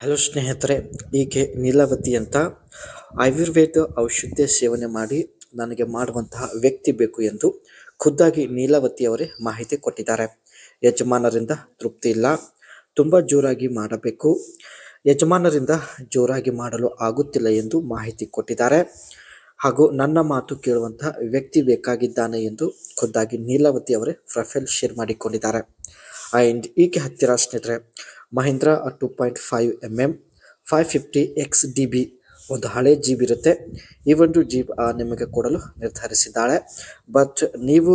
Hello ಸ್ನೇಹಿತರೆ, ಈಕೆ ನೀಲಾವತಿ ಅಂತ ಆಯುರ್ವೇದ ಔಷಧ ಸೇವನೆ ಮಾಡಿ ನನಗೆ ಮಾಡುವಂತಹ ವ್ಯಕ್ತಿ ಬೇಕು ಎಂದು ಖುದ್ದಾಗಿ ನೀಲಾವತಿ ಅವರೇ ಮಾಹಿತಿ ಕೊಟ್ಟಿದ್ದಾರೆ. ಯಜಮಾನರಿಂದ ತೃಪ್ತಿ ಇಲ್ಲ, ತುಂಬ ಜೋರಾಗಿ ಮಾಡಬೇಕು, ಯಜಮಾನರಿಂದ ಜೋರಾಗಿ ಮಾಡಲು ಆಗುತ್ತಿಲ್ಲ ಎಂದು ಮಾಹಿತಿ ಕೊಟ್ಟಿದ್ದಾರೆ. ಹಾಗೂ ನನ್ನ ಮಾತು ಕೇಳುವಂತಹ ವ್ಯಕ್ತಿ ಬೇಕಾಗಿದ್ದಾನೆ ಎಂದು ಖುದ್ದಾಗಿ ನೀಲಾವತಿ ಅವರೇ ಪ್ರೊಫೈಲ್ ಶೇರ್ ಮಾಡಿಕೊಂಡಿದ್ದಾರೆ. ಆ್ಯಂಡ್ ಈಕೆ ಹತ್ತಿರ ಸ್ನೇಹಿತರೆ ಮಹೀಂದ್ರ 2.5mm 550XDB ಒಂದು ಹಳೆ ಜೀಬ್ ಇರುತ್ತೆ. ಈ ಒಂದು ಜೀಬ್ ನಿಮಗೆ ಕೊಡಲು ನಿರ್ಧರಿಸಿದ್ದಾಳೆ. ಬಟ್ ನೀವು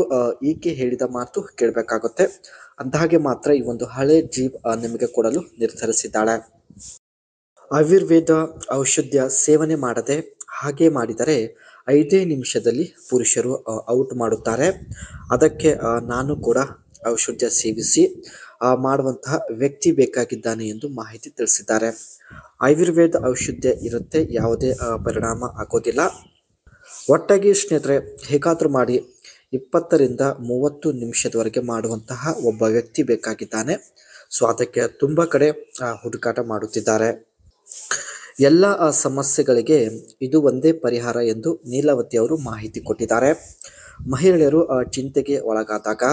ಈಕೆ ಹೇಳಿದ ಮಾತು ಕೇಳಬೇಕಾಗುತ್ತೆ. ಅಂದಹಾಗೆ ಮಾತ್ರ ಈ ಒಂದು ಹಳೆ ಜೀಬ್ ನಿಮಗೆ ಕೊಡಲು ನಿರ್ಧರಿಸಿದ್ದಾಳೆ. ಆಯುರ್ವೇದ ಔಷಧ ಸೇವನೆ ಮಾಡದೆ ಹಾಗೆ ಮಾಡಿದರೆ 5 ನಿಮಿಷದಲ್ಲಿ ಪುರುಷರು ಔಟ್ ಮಾಡುತ್ತಾರೆ. ಅದಕ್ಕೆ ನಾನು ಕೂಡ ಔಷಧ ಸೇವಿಸಿ ಮಾಡುವಂತಹ ವ್ಯಕ್ತಿ ಬೇಕಾಗಿದ್ದಾನೆ ಎಂದು ಮಾಹಿತಿ ತಿಳಿಸಿದ್ದಾರೆ. ಆಯುರ್ವೇದ ಔಷಧ ಇರುತ್ತೆ, ಯಾವುದೇ ಪರಿಣಾಮ ಆಗೋದಿಲ್ಲ. ಒಟ್ಟಾಗಿ ಸ್ನೇಹಿತರೆ ಹೇಗಾದರೂ ಮಾಡಿ 20ರಿಂದ 30 ನಿಮಿಷದವರೆಗೆ ಮಾಡುವಂತಹ ಒಬ್ಬ ವ್ಯಕ್ತಿ ಬೇಕಾಗಿದ್ದಾನೆ. ಸೊ ಅದಕ್ಕೆ ತುಂಬ ಕಡೆ ಹುಡುಕಾಟ ಮಾಡುತ್ತಿದ್ದಾರೆ. ಎಲ್ಲ ಸಮಸ್ಯೆಗಳಿಗೆ ಇದು ಒಂದೇ ಪರಿಹಾರ ಎಂದು ನೀಲಾವತಿ ಅವರು ಮಾಹಿತಿ ಕೊಟ್ಟಿದ್ದಾರೆ. ಮಹಿಳೆಯರು ಚಿಂತೆಗೆ ಒಳಗಾದಾಗ,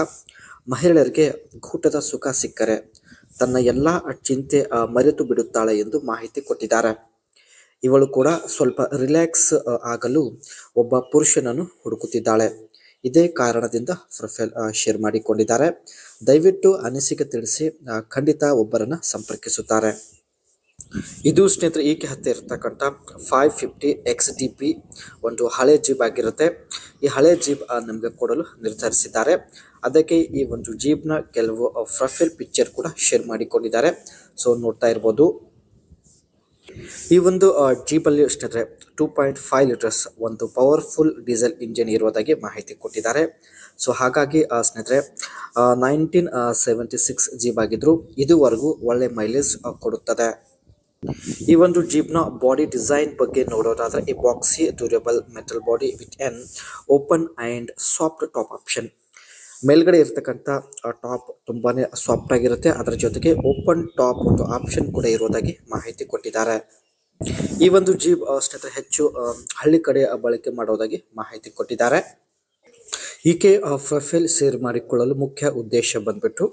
ಮಹಿಳೆಯರಿಗೆ ಊಟದ ಸುಖ ಸಿಕ್ಕರೆ ತನ್ನ ಎಲ್ಲ ಚಿಂತೆ ಮರೆತು ಬಿಡುತ್ತಾಳೆ ಎಂದು ಮಾಹಿತಿ ಕೊಟ್ಟಿದ್ದಾರೆ. ಇವಳು ಕೂಡ ಸ್ವಲ್ಪ ರಿಲ್ಯಾಕ್ಸ್ ಆಗಲು ಒಬ್ಬ ಪುರುಷನನ್ನು ಹುಡುಕುತ್ತಿದ್ದಾಳೆ. ಇದೇ ಕಾರಣದಿಂದ ಪ್ರೊಫೈಲ್ ಶೇರ್ ಮಾಡಿಕೊಂಡಿದ್ದಾರೆ. ದಯವಿಟ್ಟು ಅನಿಸಿಕೆ ತಿಳಿಸಿ, ಖಂಡಿತ ಒಬ್ಬರನ್ನು ಸಂಪರ್ಕಿಸುತ್ತಾರೆ. ಇದು ಸ್ನೇಹಿತರೆ ಈಕೆ ಹತ್ತಿರ ಇರ್ತಕ್ಕಂಥ 550XDB ಒಂದು ಹಳೆ ಜೀಬ್ ಆಗಿರುತ್ತೆ. ಈ ಹಳೆ ಜೀಬ್ ನಮಗೆ ಕೊಡಲು ನಿರ್ಧರಿಸಿದ್ದಾರೆ. ಅದಕ್ಕೆ ಈ ಒಂದು ಜೀಬ್ನ ಕೆಲವು ಪ್ರೊಫೈಲ್ ಪಿಕ್ಚರ್ ಕೂಡ ಶೇರ್ ಮಾಡಿಕೊಂಡಿದ್ದಾರೆ. ಸೊ ನೋಡ್ತಾ ಇರ್ಬೋದು. ಈ ಒಂದು ಜೀಬಲ್ಲಿ ಸ್ನೇಹಿತರೆ 2.5 ಲೀಟರ್ಸ್ ಒಂದು ಪವರ್ಫುಲ್ ಡೀಸೆಲ್ ಇಂಜಿನ್ ಇರುವುದಾಗಿ ಮಾಹಿತಿ ಕೊಟ್ಟಿದ್ದಾರೆ. ಸೊ ಹಾಗಾಗಿ ಸ್ನೇಹಿತರೆ 1976 ಜೀಬ್ ಆಗಿದ್ರು ಇದುವರೆಗೂ ಒಳ್ಳೆ ಮೈಲೇಜ್ ಕೊಡುತ್ತದೆ. ಈ ಒಂದು ಜೀಬ್ನ ಬಾಡಿ ಡಿಸೈನ್ ಬಗ್ಗೆ ನೋಡೋದಾದ್ರೆ epoxy durable metal body with N open and soft top option. ಮೇಲ್ಗಡೆ ಇರತಕ್ಕಂಥ ಟಾಪ್ ತುಂಬಾನೇ ಸಾಫ್ಟ್ ಆಗಿರುತ್ತೆ. ಅದರ ಜೊತೆಗೆ ಓಪನ್ ಟಾಪ್ ಒಂದು ಆಪ್ಷನ್ ಕೂಡ ಇರುವುದಾಗಿ ಮಾಹಿತಿ ಕೊಟ್ಟಿದ್ದಾರೆ. ಈ ಒಂದು ಜೀಬ್ ಸ್ನೇಹಿತರೆ ಹೆಚ್ಚು ಹಳ್ಳಿ ಕಡೆ ಬಳಕೆ ಮಾಡೋದಾಗಿ ಮಾಹಿತಿ ಕೊಟ್ಟಿದ್ದಾರೆ. ಈಕೆ ಪ್ರೊಫೈಲ್ ಶೇರ್ ಮಾಡಿಕೊಳ್ಳಲು ಮುಖ್ಯ ಉದ್ದೇಶ ಬಂದ್ಬಿಟ್ಟು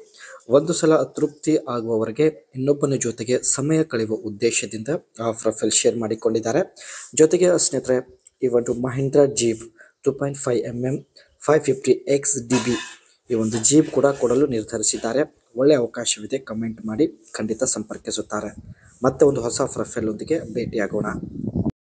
ಒಂದು ಸಲ ತೃಪ್ತಿ ಆಗುವವರೆಗೆ ಇನ್ನೊಬ್ಬನ ಜೊತೆಗೆ ಸಮಯ ಕಳೆಯುವ ಉದ್ದೇಶದಿಂದ ಪ್ರೊಫೈಲ್ ಶೇರ್ ಮಾಡಿಕೊಂಡಿದ್ದಾರೆ. ಜೊತೆಗೆ ಸ್ನೇಹಿತರೆ ಈ ಒಂದು ಮಹೀಂದ್ರ ಜೀಬ್ 2.5mm 550XDB ಈ ಒಂದು ಜೀಬ್ ಕೂಡ ಕೊಡಲು ನಿರ್ಧರಿಸಿದ್ದಾರೆ. ಒಳ್ಳೆಯ ಅವಕಾಶವಿದೆ, ಕಮೆಂಟ್ ಮಾಡಿ, ಖಂಡಿತ ಸಂಪರ್ಕಿಸುತ್ತಾರೆ. ಮತ್ತೆ ಒಂದು ಹೊಸ ಪ್ರೊಫೈಲ್ ಒಂದಿಗೆ ಭೇಟಿಯಾಗೋಣ.